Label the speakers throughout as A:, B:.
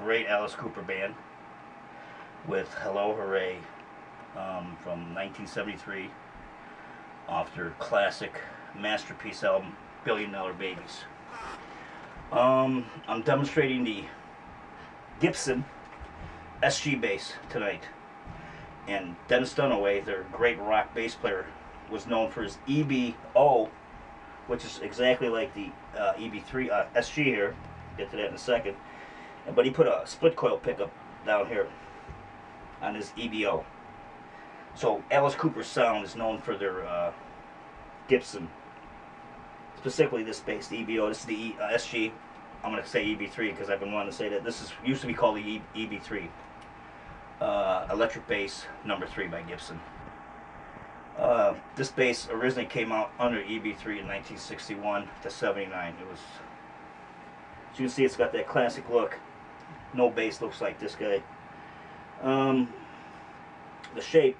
A: great Alice Cooper band with Hello Hooray from 1973 off their classic masterpiece album, $1 Billion Babies. I'm demonstrating the Gibson SG bass tonight. And Dennis Dunaway, their great rock bass player, was known for his EBO, which is exactly like the EB3 SG here. Get to that in a second. But he put a split coil pickup down here on his EBO. So Alice Cooper's sound is known for their Gibson, specifically this bass, the EBO. This is the SG. I'm going to say EB3 because I've been wanting to say that. This used to be called the EB3. Electric bass number 3 by Gibson. This bass originally came out under EB3 in 1961 to 79. It was, as you can see, it's got that classic look. No bass looks like this guy. The shape,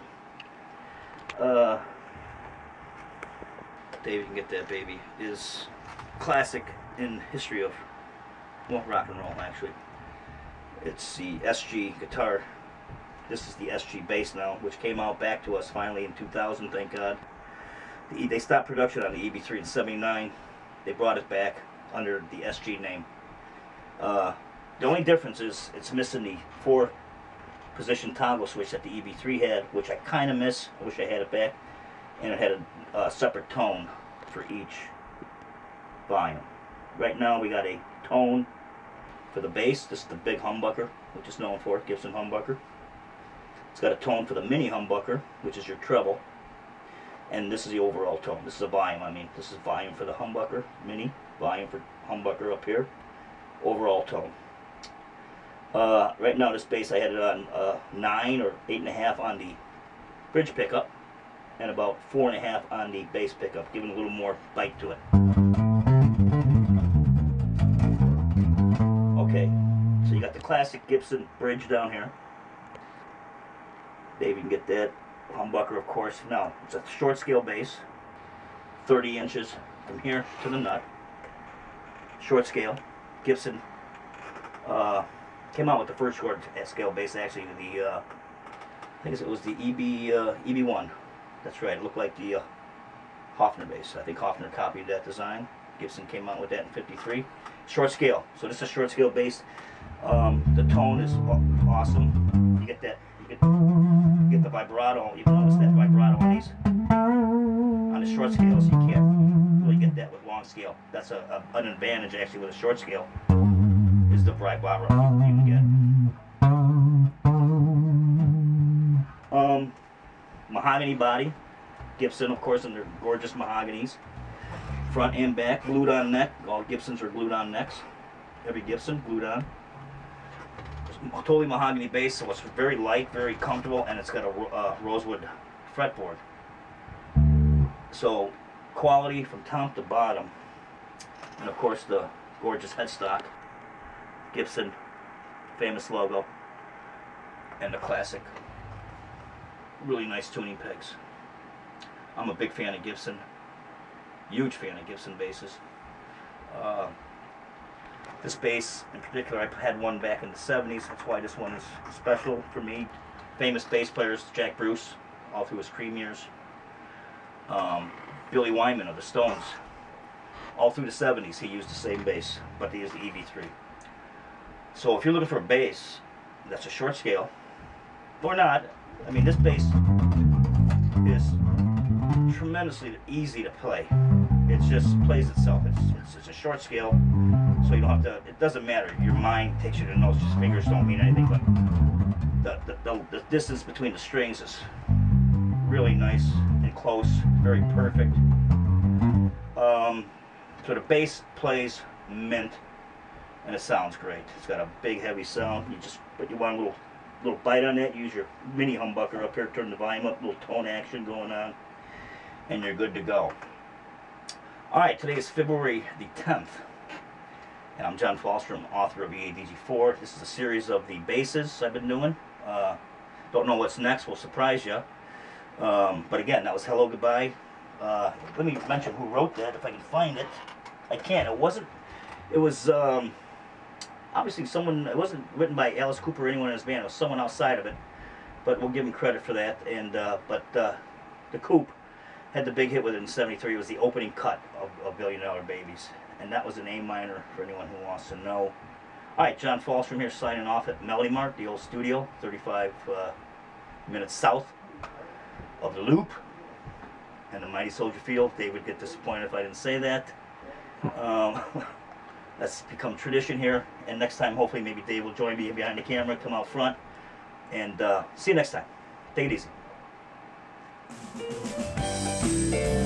A: David can get that baby, is classic in history of, well, rock and roll actually. It's the SG guitar. This is the SG bass now, which came out back to us finally in 2000, thank God. They stopped production on the EB3 in 79. They brought it back under the SG name. The only difference is it's missing the 4-position toggle switch that the EB3 had, which I kind of miss. I wish I had it back. And it had a separate tone for each volume. Right now we got a tone for the bass. This is the big humbucker, which is known for Gibson humbucker. It's got a tone for the mini humbucker, which is your treble. And this is the overall tone. This is a volume, I mean. This is volume for the humbucker, mini. Volume for humbucker up here. Overall tone. Right now this bass I had it on 9 or 8.5 on the bridge pickup. And about 4.5 on the bass pickup, giving a little more bite to it. Okay, so you got the classic Gibson bridge down here. Dave, you can get that. Humbucker, of course. Now, it's a short scale bass, 30 inches from here to the nut. Short scale. Gibson came out with the first short scale bass, actually, I think it was the EB1. That's right, it looked like the Hofner bass. I think Hofner copied that design. Gibson came out with that in '53. Short scale. So this is a short scale bass. The tone is awesome. You get that. You get the vibrato. You can notice that vibrato on these. On the short scales, you can't really get that with long scale. That's an advantage actually with a short scale. Is the vibrato you can get. Mahogany body, Gibson, of course, and their gorgeous mahoganies. Front and back, glued on neck. All Gibsons are glued on necks. Every Gibson glued on. Totally mahogany bass, so it's very light, very comfortable, and it's got a rosewood fretboard. So quality from top to bottom, and of course the gorgeous headstock, Gibson, famous logo, and the classic. Really nice tuning pegs. I'm a big fan of Gibson. Huge fan of Gibson basses. This bass in particular, I had one back in the 70s. That's why this one is special for me. Famous bass players, Jack Bruce, all through his Cream years. Billy Wyman of the Stones. All through the 70s he used the same bass, but he used the EB3. So if you're looking for a bass that's a short scale, or not, I mean, this bass is tremendously easy to play. It just plays itself. It's a short scale, so you don't have to, it doesn't matter. Your mind takes you to notes, just fingers don't mean anything, but the distance between the strings is really nice and close, very perfect. So the bass plays mint, and it sounds great. It's got a big heavy sound. But you want a little bite on that, use your mini humbucker up here, turn the volume up, little tone action going on, and you're good to go. Alright, today is February the 10th, and I'm John Falstrom, author of EADG 4. This is a series of the basses I've been doing. Don't know what's next, will surprise you. But again, that was Hello Goodbye. Let me mention who wrote that, if I can find it. I can't. It was obviously someone, it wasn't written by Alice Cooper or anyone in his band, it was someone outside of it, but we'll give him credit for that. And the Coop had the big hit with it in '73. It was the opening cut of $1 Billion Babies, and that was an A minor for anyone who wants to know. All right, John Falstrom here signing off at Melody Mart, the old studio, 35 minutes south of the Loop and the mighty Soldier Field. Dave would get disappointed if I didn't say that. That's become tradition here, and next time hopefully maybe Dave will join me behind the camera, come out front, and see you next time. Take it easy.